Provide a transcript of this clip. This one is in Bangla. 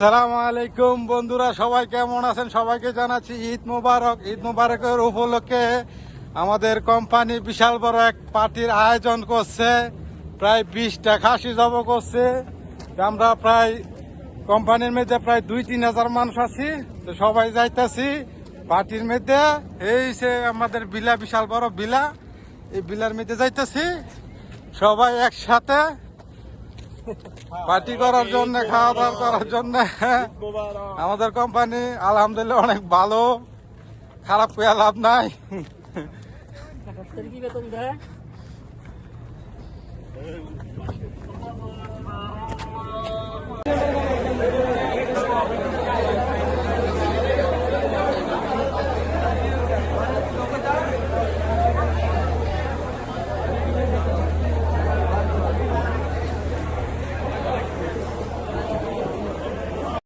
আসসালামু আলাইকুম বন্ধুরা, সবাই কেমন আছেন? সবাইকে জানাচ্ছি ঈদ মোবারক। ঈদ মোবারকের উপলক্ষে আমাদের কোম্পানি বিশাল বড় এক পার্টির আয়োজন করছে। প্রায় 20টা খাসি জব করছে। তো আমরা প্রায় কোম্পানির মধ্যে প্রায় 2-3 হাজার মানুষ আছি। তো সবাই যাইতেছি পার্টির মধ্যে। এই সে আমাদের বিলা, বিশাল বড় বিলা, এই বিলার মধ্যে যাইতেছি সবাই একসাথে পার্টি করার জন্য, খাওয়া দাওয়া করার জন্য। আমাদের কোম্পানি আলহামদুলিল্লাহ অনেক ভালো, খারাপ পেয়ে লাভ নাই।